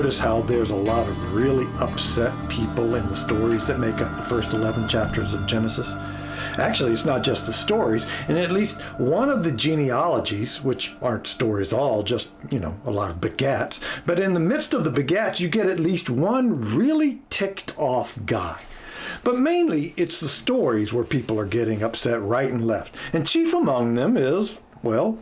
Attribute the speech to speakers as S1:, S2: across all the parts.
S1: notice how there's a lot of really upset people in the stories that make up the first 11 chapters of Genesis? Actually, it's not just the stories. In at least one of the genealogies, which aren't stories at all, just, a lot of begats, but in the midst of the begats, you get at least one really ticked off guy. But mainly, it's the stories where people are getting upset right and left. And chief among them is, well,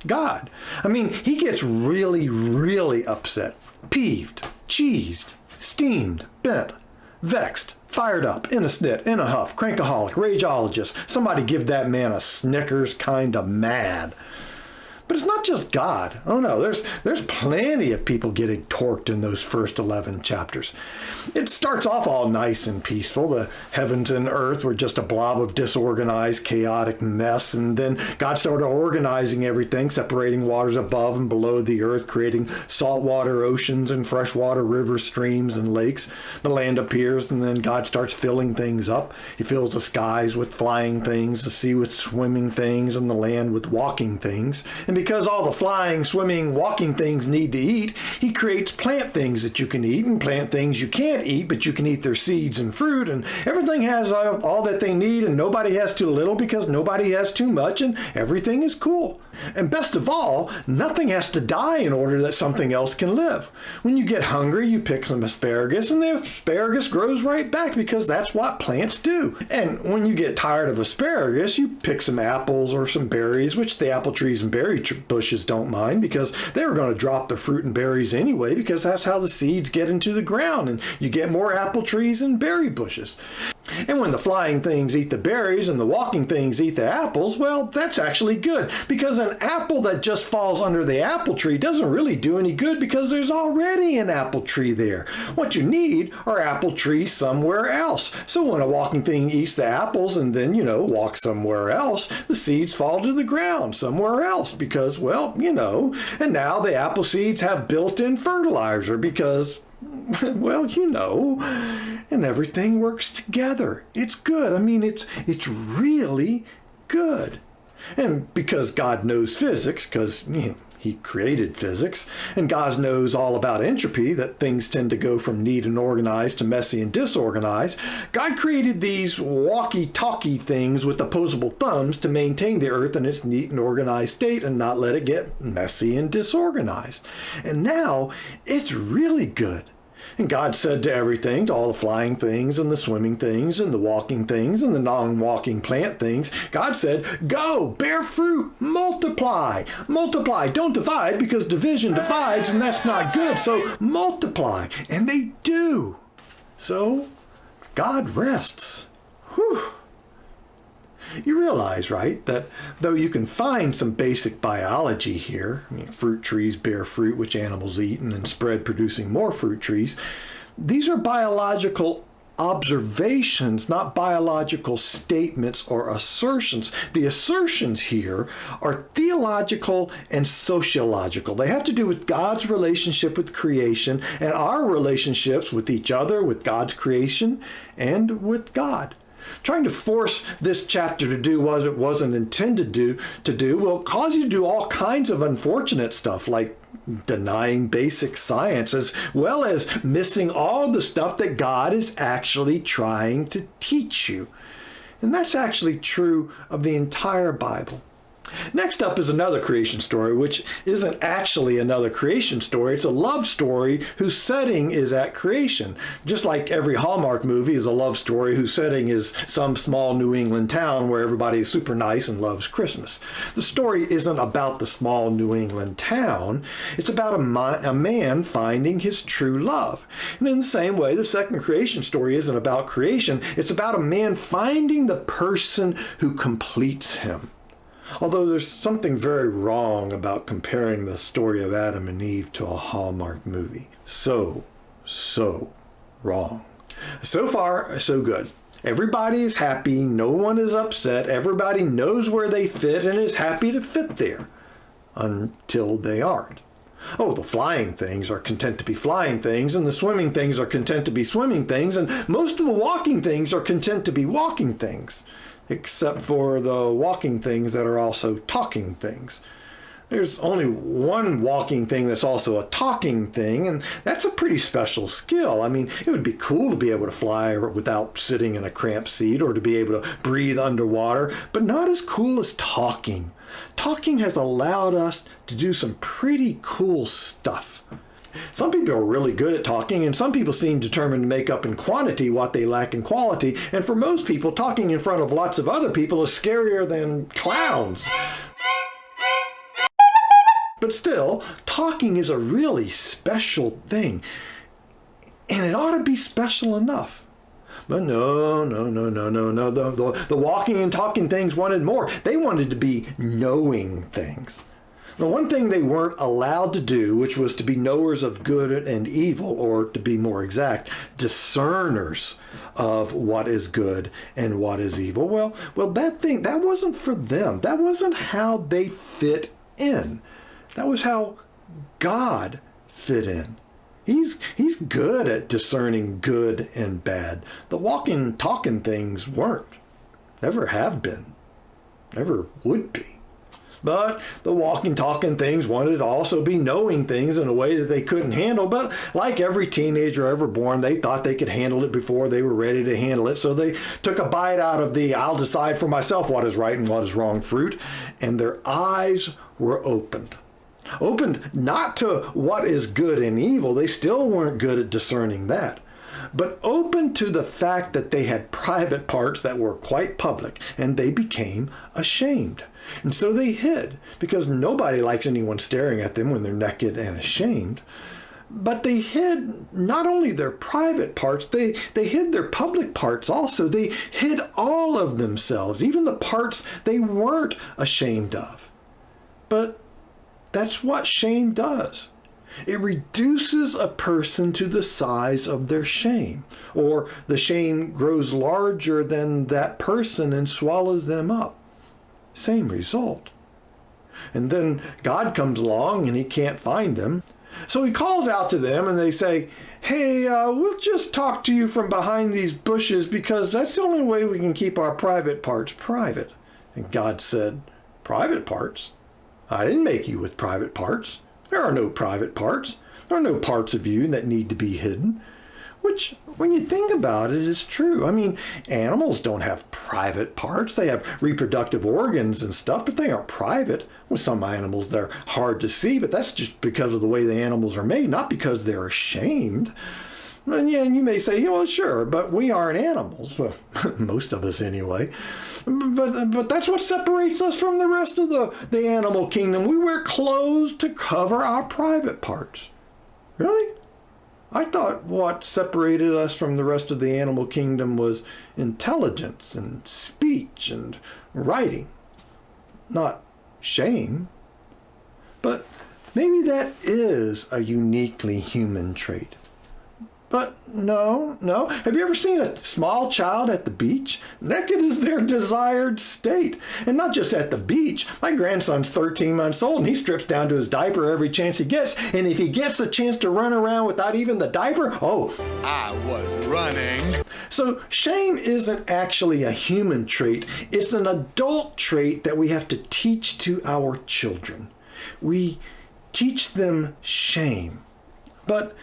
S1: God. I mean, he gets really, really upset, peeved, cheesed, steamed, bent, vexed, fired up, in a snit, in a huff, crankaholic, rageologist. Somebody give that man a Snickers, kind of mad. But it's not just God. Oh no, there's plenty of people getting torqued in those first 11 chapters. It starts off all nice and peaceful. The heavens and earth were just a blob of disorganized, chaotic mess. And then God started organizing everything, separating waters above and below the earth, creating saltwater oceans and freshwater rivers, streams, and lakes. The land appears, and then God starts filling things up. He fills the skies with flying things, the sea with swimming things, and the land with walking things. And because all the flying, swimming, walking things need to eat, he creates plant things that you can eat and plant things you can't eat, but you can eat their seeds and fruit, and everything has all that they need, and nobody has too little because nobody has too much, and everything is cool. And best of all, nothing has to die in order that something else can live. When you get hungry, you pick some asparagus, and the asparagus grows right back because that's what plants do. And when you get tired of asparagus, you pick some apples or some berries, which the apple trees and berry bushes don't mind because they were going to drop the fruit and berries anyway, because that's how the seeds get into the ground, and you get more apple trees and berry bushes. And when the flying things eat the berries and the walking things eat the apples, well, that's actually good, because an apple that just falls under the apple tree doesn't really do any good because there's already an apple tree there. What you need are apple trees somewhere else. So when a walking thing eats the apples and then, walks somewhere else, the seeds fall to the ground somewhere else because, and now the apple seeds have built-in fertilizer because, and everything works together. It's good. I mean, it's really good. And because God knows physics, because he created physics, and God knows all about entropy, that things tend to go from neat and organized to messy and disorganized, God created these walkie-talkie things with opposable thumbs to maintain the earth in its neat and organized state and not let it get messy and disorganized. And now it's really good. And God said to everything, to all the flying things and the swimming things and the walking things and the non-walking plant things, God said, go, bear fruit, multiply, multiply. Don't divide because division divides and that's not good. So multiply. And they do. So God rests. Whew. You realize, right, that though you can find some basic biology here, fruit trees bear fruit which animals eat and then spread producing more fruit trees, these are biological observations, not biological statements or assertions. The assertions here are theological and sociological. They have to do with God's relationship with creation and our relationships with each other, with God's creation, and with God. Trying to force this chapter to do what it wasn't intended to do will cause you to do all kinds of unfortunate stuff, like denying basic science, as well as missing all the stuff that God is actually trying to teach you. And that's actually true of the entire Bible. Next up is another creation story, which isn't actually another creation story. It's a love story whose setting is at creation. Just like every Hallmark movie is a love story whose setting is some small New England town where everybody is super nice and loves Christmas. The story isn't about the small New England town. It's about a man finding his true love. And in the same way, the second creation story isn't about creation. It's about a man finding the person who completes him. Although there's something very wrong about comparing the story of Adam and Eve to a Hallmark movie. So wrong. So far, so good. Everybody is happy, no one is upset, everybody knows where they fit and is happy to fit there. Until they aren't. Oh, the flying things are content to be flying things, and the swimming things are content to be swimming things, and most of the walking things are content to be walking things. Except for the walking things that are also talking things. There's only one walking thing that's also a talking thing, and that's a pretty special skill. I mean, it would be cool to be able to fly without sitting in a cramped seat or to be able to breathe underwater, but not as cool as talking. Talking has allowed us to do some pretty cool stuff. Some people are really good at talking, and some people seem determined to make up in quantity what they lack in quality. And for most people, talking in front of lots of other people is scarier than clowns. But still, talking is a really special thing, and it ought to be special enough. But no. The walking and talking things wanted more. They wanted to be knowing things. The one thing they weren't allowed to do, which was to be knowers of good and evil, or to be more exact, discerners of what is good and what is evil. Well, that wasn't for them. That wasn't how they fit in. That was how God fit in. He's good at discerning good and bad. The walking, talking things weren't. Never have been. Never would be. But the walking, talking things wanted to also be knowing things in a way that they couldn't handle. But like every teenager ever born, they thought they could handle it before they were ready to handle it. So they took a bite out of the "I'll decide for myself what is right and what is wrong" fruit, and their eyes were opened. Opened not to what is good and evil. They still weren't good at discerning that. But open to the fact that they had private parts that were quite public, and they became ashamed. And so they hid, because nobody likes anyone staring at them when they're naked and ashamed. But they hid not only their private parts, they hid their public parts also. They hid all of themselves, even the parts they weren't ashamed of. But that's what shame does. It reduces a person to the size of their shame, or the shame grows larger than that person and swallows them up. Same result. And then God comes along and he can't find them. So he calls out to them and they say, "Hey, we'll just talk to you from behind these bushes because that's the only way we can keep our private parts private." And God said, "Private parts? I didn't make you with private parts. There are no private parts. There are no parts of you that need to be hidden." Which, when you think about it, is true. I mean, animals don't have private parts. They have reproductive organs and stuff, but they aren't private. With some animals, they're hard to see, but that's just because of the way the animals are made, not because they're ashamed. And yeah, you may say, well, sure, but we aren't animals. Well, most of us anyway. But that's what separates us from the rest of the animal kingdom. We wear clothes to cover our private parts. Really? I thought what separated us from the rest of the animal kingdom was intelligence and speech and writing, not shame. But maybe that is a uniquely human trait. But no. Have you ever seen a small child at the beach? Naked is their desired state. And not just at the beach. My grandson's 13 months old and he strips down to his diaper every chance he gets. And if he gets the chance to run around without even the diaper, I was running. So shame isn't actually a human trait. It's an adult trait that we have to teach to our children. We teach them shame. But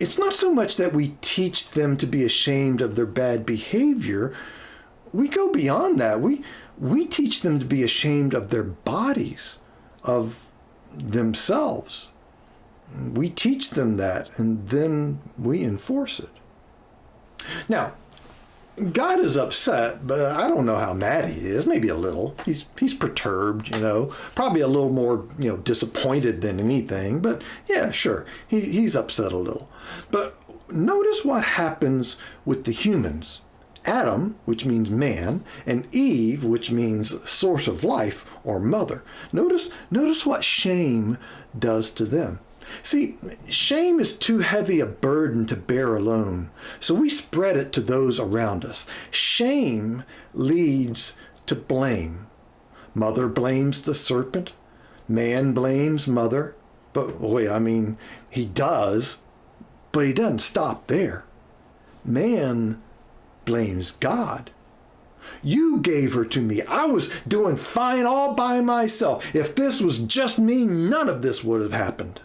S1: it's not so much that we teach them to be ashamed of their bad behavior. We go beyond that. We teach them to be ashamed of their bodies, of themselves. We teach them that, and then we enforce it. Now, God is upset, but I don't know how mad he is. Maybe a little. He's perturbed, probably a little more, disappointed than anything. But yeah, sure, he's upset a little. But notice what happens with the humans. Adam, which means man, and Eve, which means source of life or mother. Notice what shame does to them. See, shame is too heavy a burden to bear alone, so we spread it to those around us. Shame leads to blame. Mother blames the serpent. Man blames mother. But wait, he does, but he doesn't stop there. Man blames God. You gave her to me. I was doing fine all by myself. If this was just me, none of this would have happened.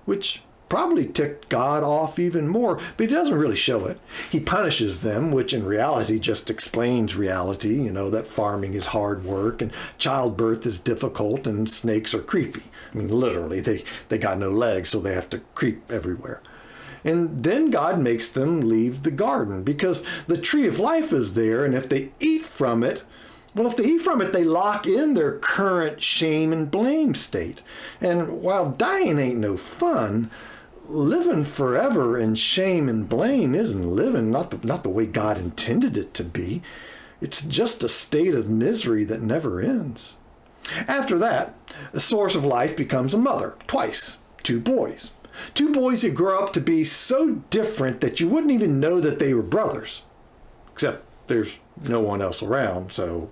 S1: Which probably ticked God off even more, but he doesn't really show it. He punishes them, which in reality just explains reality, that farming is hard work and childbirth is difficult and snakes are creepy. I mean, literally, they got no legs, so they have to creep everywhere. And then God makes them leave the garden because the tree of life is there, and if they eat from it, they lock in their current shame and blame state. And while dying ain't no fun, living forever in shame and blame isn't living, not the way God intended it to be. It's just a state of misery that never ends. After that, the source of life becomes a mother, twice, 2 boys. 2 boys who grow up to be so different that you wouldn't even know that they were brothers. Except there's no one else around, so...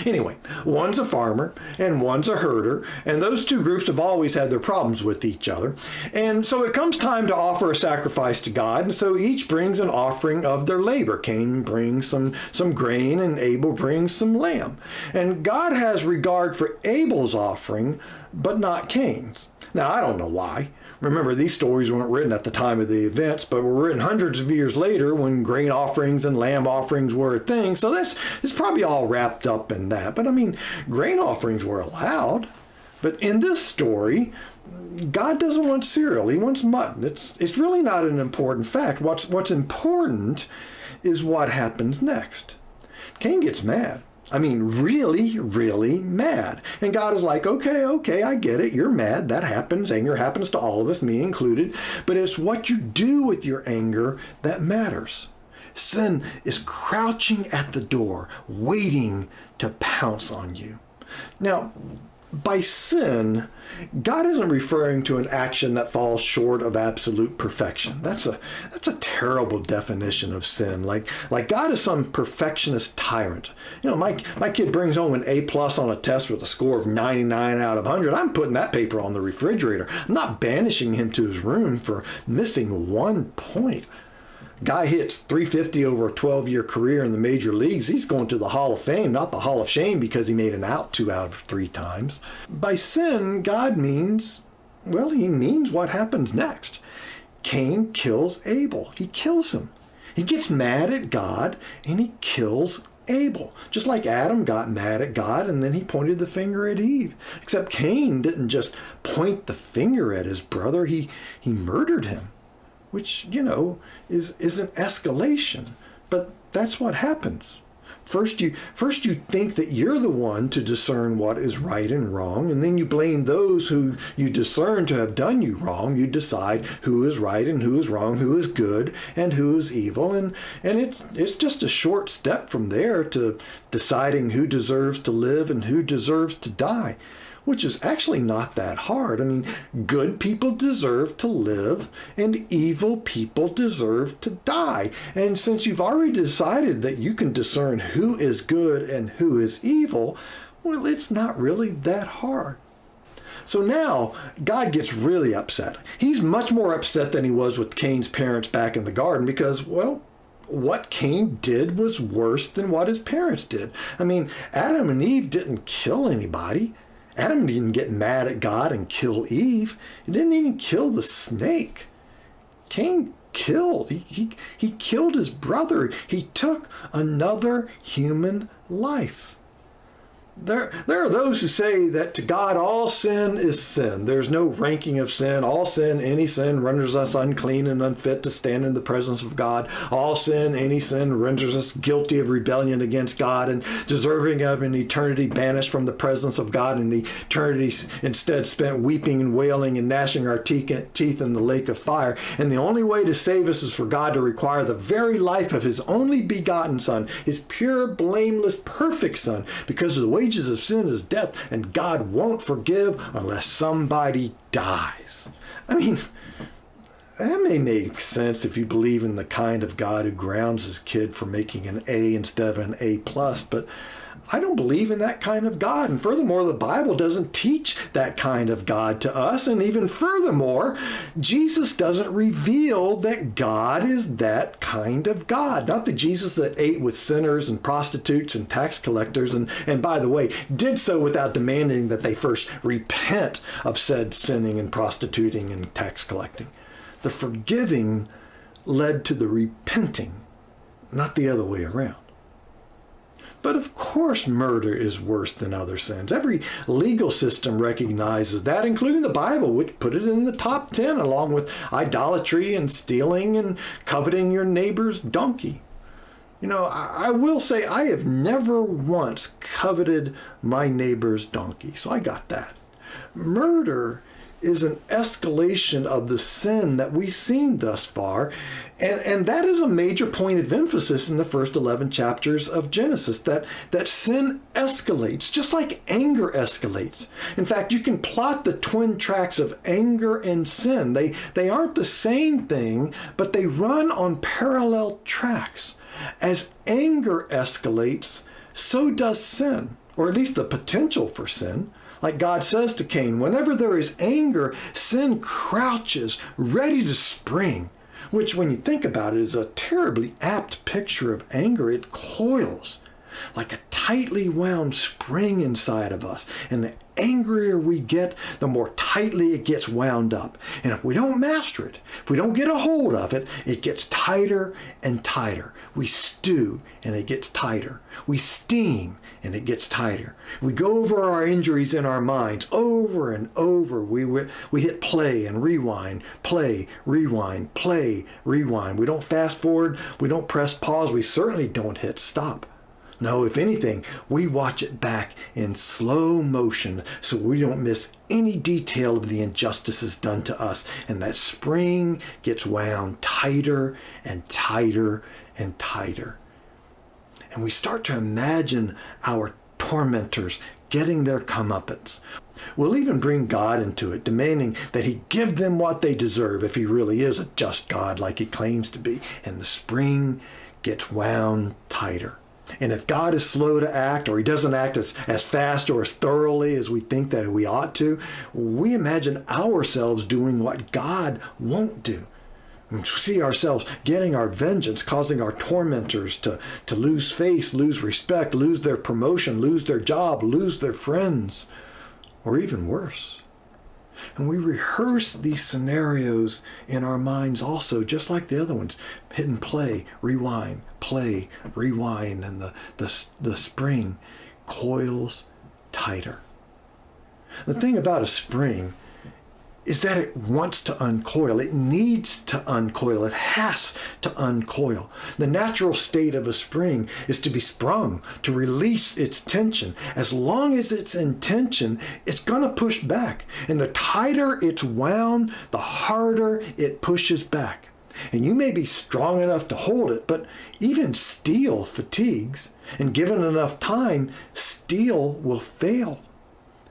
S1: Anyway, one's a farmer and one's a herder, and those 2 groups have always had their problems with each other. And so it comes time to offer a sacrifice to God, and so each brings an offering of their labor. Cain brings some grain, and Abel brings some lamb. And God has regard for Abel's offering, but not Cain's. Now, I don't know why. Remember, these stories weren't written at the time of the events, but were written hundreds of years later when grain offerings and lamb offerings were a thing. So it's probably all wrapped up in that. But I mean, grain offerings were allowed. But in this story, God doesn't want cereal. He wants mutton. It's really not an important fact. What's important is what happens next. Cain gets mad. I mean, really, really mad. And God is like, okay, I get it. You're mad. That happens. Anger happens to all of us, me included. But it's what you do with your anger that matters. Sin is crouching at the door, waiting to pounce on you. Now, by sin, God isn't referring to an action that falls short of absolute perfection. That's a terrible definition of sin. Like God is some perfectionist tyrant. My kid brings home an A+ on a test with a score of 99 out of 100. I'm putting that paper on the refrigerator. I'm not banishing him to his room for missing 1 point. Guy hits 350 over a 12-year career in the major leagues. He's going to the Hall of Fame, not the Hall of Shame, because he made an out 2 out of 3 times. By sin, God means what happens next. Cain kills Abel. He kills him. He gets mad at God, and he kills Abel. Just like Adam got mad at God, and then he pointed the finger at Eve. Except Cain didn't just point the finger at his brother. He murdered him. Which, is an escalation. But that's what happens. First you think that you're the one to discern what is right and wrong, and then you blame those who you discern to have done you wrong. You decide who is right and who is wrong, who is good and who is evil, and it's just a short step from there to deciding who deserves to live and who deserves to die. Which is actually not that hard. I mean, good people deserve to live and evil people deserve to die. And since you've already decided that you can discern who is good and who is evil, well, it's not really that hard. So now God gets really upset. He's much more upset than he was with Cain's parents back in the garden because, what Cain did was worse than what his parents did. I mean, Adam and Eve didn't kill anybody. Adam didn't get mad at God and kill Eve. He didn't even kill the snake. Cain killed. He killed his brother. He took another human life. There are those who say that to God all sin is sin. There's no ranking of sin. All sin, any sin, renders us unclean and unfit to stand in the presence of God. All sin, any sin, renders us guilty of rebellion against God and deserving of an eternity banished from the presence of God, and eternity instead spent weeping and wailing and gnashing our teeth in the lake of fire. And the only way to save us is for God to require the very life of his only begotten Son, his pure, blameless, perfect Son, because of the wages of sin is death, and God won't forgive unless somebody dies. I mean, that may make sense if you believe in the kind of God who grounds his kid for making an A instead of an A+, but I don't believe in that kind of God. And furthermore, the Bible doesn't teach that kind of God to us. And even furthermore, Jesus doesn't reveal that God is that kind of God. Not the Jesus that ate with sinners and prostitutes and tax collectors. And by the way, did so without demanding that they first repent of said sinning and prostituting and tax collecting. The forgiving led to the repenting, not the other way around. But of course, murder is worse than other sins. Every legal system recognizes that, including the Bible, which put it in the top 10, along with idolatry and stealing and coveting your neighbor's donkey. You know, I will say I have never once coveted my neighbor's donkey, so I got that. Murder is an escalation of the sin that we've seen thus far. And that is a major point of emphasis in the first 11 chapters of Genesis, that sin escalates, just like anger escalates. In fact, you can plot the twin tracks of anger and sin. They aren't the same thing, but they run on parallel tracks. As anger escalates, so does sin, or at least the potential for sin. Like God says to Cain, whenever there is anger, sin crouches, ready to spring, which when you think about it is a terribly apt picture of anger. It coils like a tightly wound spring inside of us. And the angrier we get, the more tightly it gets wound up. And if we don't master it, if we don't get a hold of it, it gets tighter and tighter. We stew and it gets tighter. We steam and it gets tighter. We go over our injuries in our minds over and over. We hit play and rewind, play, rewind, play, rewind. We don't fast forward. We don't press pause. We certainly don't hit stop. No, if anything, we watch it back in slow motion so we don't miss any detail of the injustices done to us. And that spring gets wound tighter and tighter and tighter. And we start to imagine our tormentors getting their comeuppance. We'll even bring God into it, demanding that he give them what they deserve if he really is a just God like he claims to be. And the spring gets wound tighter. And if God is slow to act, or he doesn't act as fast or as thoroughly as we think that we ought to, we imagine ourselves doing what God won't do. We see ourselves getting our vengeance, causing our tormentors to lose face, lose respect, lose their promotion, lose their job, lose their friends, or even worse. And we rehearse these scenarios in our minds also, just like the other ones. Hit and play, rewind, and the spring coils tighter. The thing about a spring is that it wants to uncoil. It needs to uncoil. It has to uncoil. The natural state of a spring is to be sprung, to release its tension. As long as it's in tension, it's going to push back. And the tighter it's wound, the harder it pushes back. And you may be strong enough to hold it, but even steel fatigues. And given enough time, steel will fail.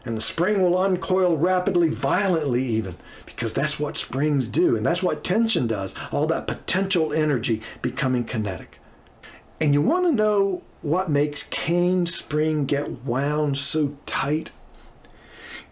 S1: And the spring will uncoil rapidly, violently even, because that's what springs do. And that's what tension does, all that potential energy becoming kinetic. And you want to know what makes Cain's spring get wound so tight?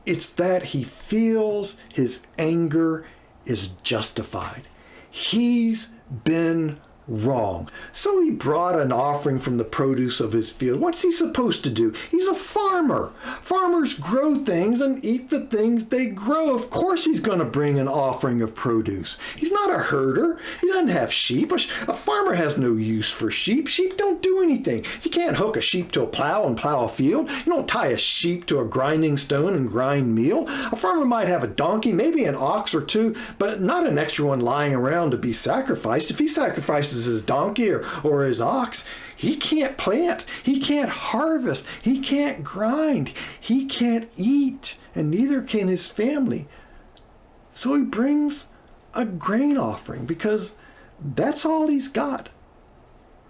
S1: It's that he feels his anger is justified. He's been wrong. So he brought an offering from the produce of his field. What's he supposed to do? He's a farmer. Farmers grow things and eat the things they grow. Of course he's going to bring an offering of produce. He's not a herder. He doesn't have sheep. A farmer has no use for sheep. Sheep don't do anything. You can't hook a sheep to a plow and plow a field. You don't tie a sheep to a grinding stone and grind meal. A farmer might have a donkey, maybe an ox or two, but not an extra one lying around to be sacrificed. If he sacrifices his donkey or his ox, he can't plant, he can't harvest, he can't grind, he can't eat, and neither can his family. So he brings a grain offering because that's all he's got.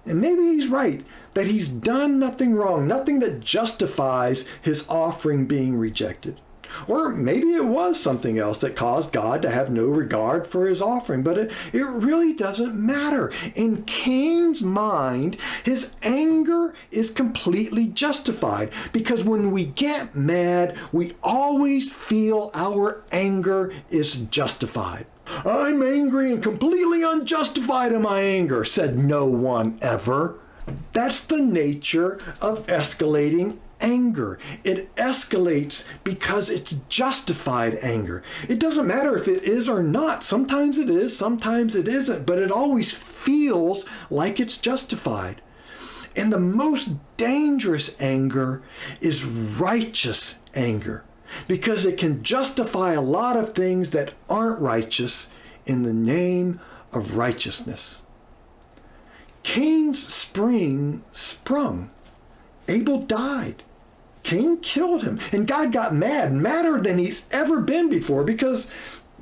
S1: And maybe he's right that he's done nothing wrong, nothing that justifies his offering being rejected. Or maybe it was something else that caused God to have no regard for his offering, but it really doesn't matter. In Cain's mind, his anger is completely justified, because when we get mad, we always feel our anger is justified. "I'm angry and completely unjustified in my anger," said no one ever. That's the nature of escalating anger. It escalates because it's justified anger. It doesn't matter if it is or not. Sometimes it is, sometimes it isn't, but it always feels like it's justified. And the most dangerous anger is righteous anger, because it can justify a lot of things that aren't righteous in the name of righteousness. Cain's spring sprung. Abel died. Cain killed him, and God got mad, madder than he's ever been before, because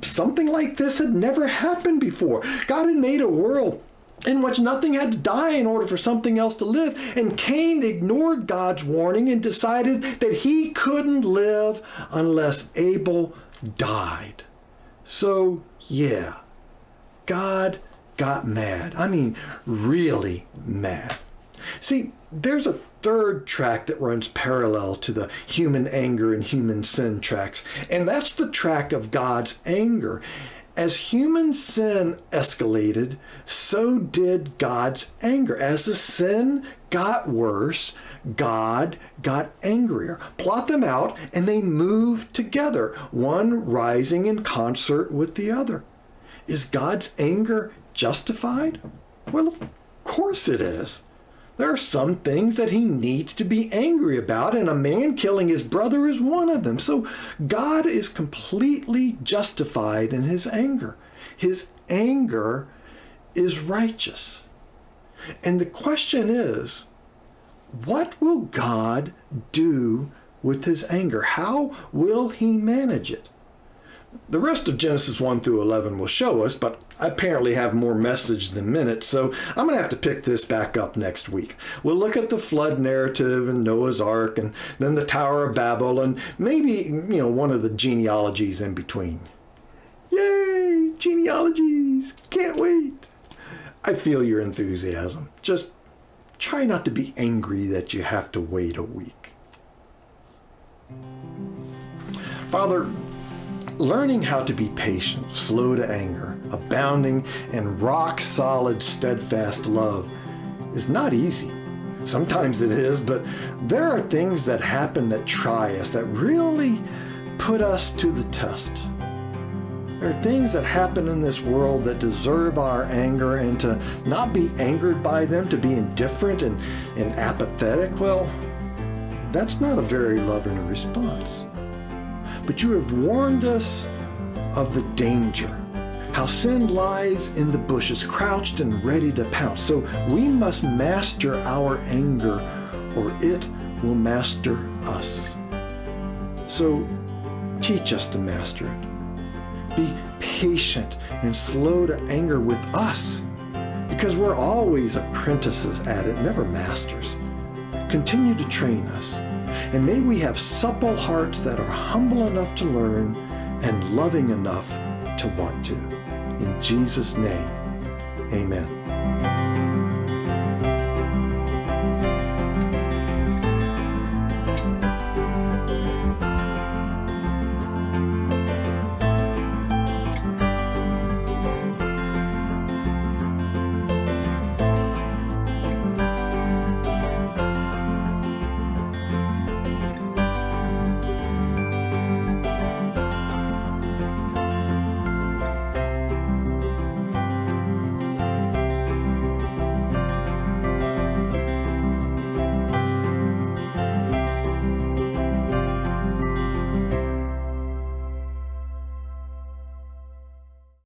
S1: something like this had never happened before. God had made a world in which nothing had to die in order for something else to live, and Cain ignored God's warning and decided that he couldn't live unless Abel died. So, yeah, God got mad. I mean, really mad. See, there's a third track that runs parallel to the human anger and human sin tracks, and that's the track of God's anger. As human sin escalated, so did God's anger. As the sin got worse, God got angrier. Plot them out, and they moved together, one rising in concert with the other. Is God's anger justified? Well, of course it is. There are some things that he needs to be angry about, and a man killing his brother is one of them. So God is completely justified in his anger. His anger is righteous. And the question is, what will God do with his anger? How will he manage it? The rest of Genesis 1 through 11 will show us, but I apparently have more message than minutes, so I'm going to have to pick this back up next week. We'll look at the flood narrative and Noah's Ark, and then the Tower of Babel, and maybe, one of the genealogies in between. Yay! Genealogies! Can't wait! I feel your enthusiasm. Just try not to be angry that you have to wait a week. Father, learning how to be patient, slow to anger, abounding in rock-solid, steadfast love is not easy. Sometimes it is, but there are things that happen that try us, that really put us to the test. There are things that happen in this world that deserve our anger, and to not be angered by them, to be indifferent and apathetic, well, that's not a very loving response. But you have warned us of the danger, how sin lies in the bushes, crouched and ready to pounce. So we must master our anger, or it will master us. So teach us to master it. Be patient and slow to anger with us, because we're always apprentices at it, never masters. Continue to train us, and may we have supple hearts that are humble enough to learn and loving enough to want to. In Jesus' name, amen.